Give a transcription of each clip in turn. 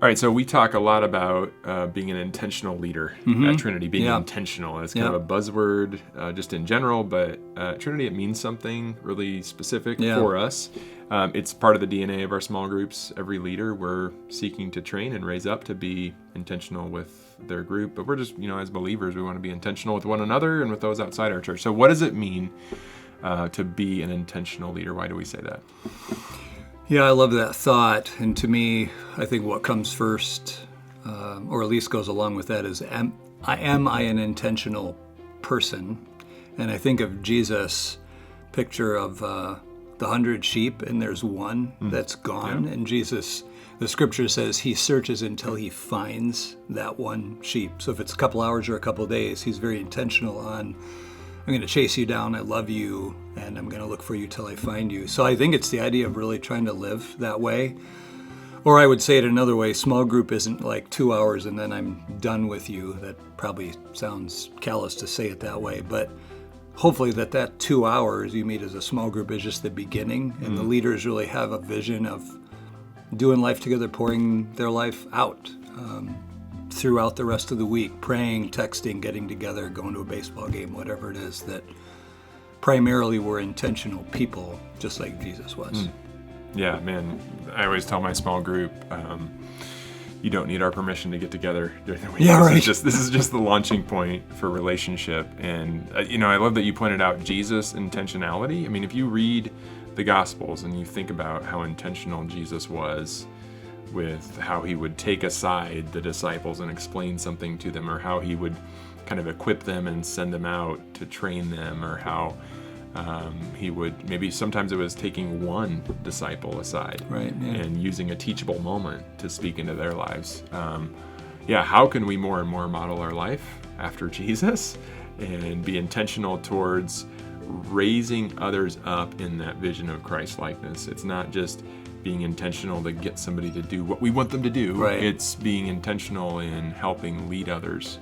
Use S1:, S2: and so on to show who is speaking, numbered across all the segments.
S1: All right, so we talk a lot about being an intentional leader at Trinity, being intentional. It's kind of a buzzword just in general, but at Trinity, it means something really specific for us. It's part of the DNA of our small groups. Every leader, we're seeking to train and raise up to be intentional with their group, but we're just, as believers, we want to be intentional with one another and with those outside our church. So what does it mean to be an intentional leader? Why do we say that?
S2: Yeah, I love that thought. And to me, I think what comes first, or at least goes along with that, is am I an intentional person? And I think of Jesus' picture of the 100 sheep, and there's one that's gone. And Jesus, the scripture says, he searches until he finds that one sheep. So if it's a couple hours or a couple days, he's very intentional on, I'm going to chase you down, I love you, and I'm going to look for you till I find you. So I think it's the idea of really trying to live that way. Or I would say it another way, small group isn't like 2 hours and then I'm done with you. That probably sounds callous to say it that way, but hopefully that 2 hours you meet as a small group is just the beginning, and the leaders really have a vision of doing life together, pouring their life out throughout the rest of the week, praying, texting, getting together, going to a baseball game, whatever it is, that primarily we're intentional people, just like Jesus was.
S1: Yeah, man, I always tell my small group, you don't need our permission to get together during the week.
S2: Yeah, right.
S1: This is just the launching point for relationship. And, I love that you pointed out Jesus' intentionality. I mean, if you read the Gospels and you think about how intentional Jesus was with how he would take aside the disciples and explain something to them, or how he would kind of equip them and send them out to train them, or how he would, maybe sometimes it was taking one disciple aside and using a teachable moment to speak into their lives. How can we more and more model our life after Jesus and be intentional towards raising others up in that vision of Christ-likeness? It's not just being intentional to get somebody to do what we want them to do.
S2: Right.
S1: It's being intentional in helping lead others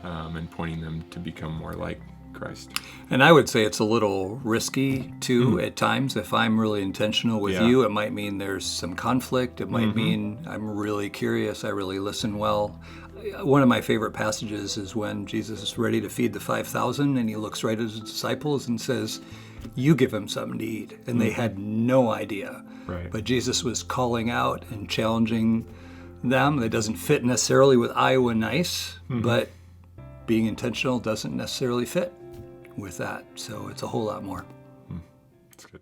S1: and pointing them to become more like Christ.
S2: And I would say it's a little risky too at times. If I'm really intentional with you, it might mean there's some conflict. It might mean I'm really curious, I really listen well. One of my favorite passages is when Jesus is ready to feed the 5,000 and he looks right at his disciples and says, you give him something to eat. And they had no idea.
S1: Right.
S2: But Jesus was calling out and challenging them. It doesn't fit necessarily with Iowa nice, but being intentional doesn't necessarily fit with that. So it's a whole lot more.
S1: That's good.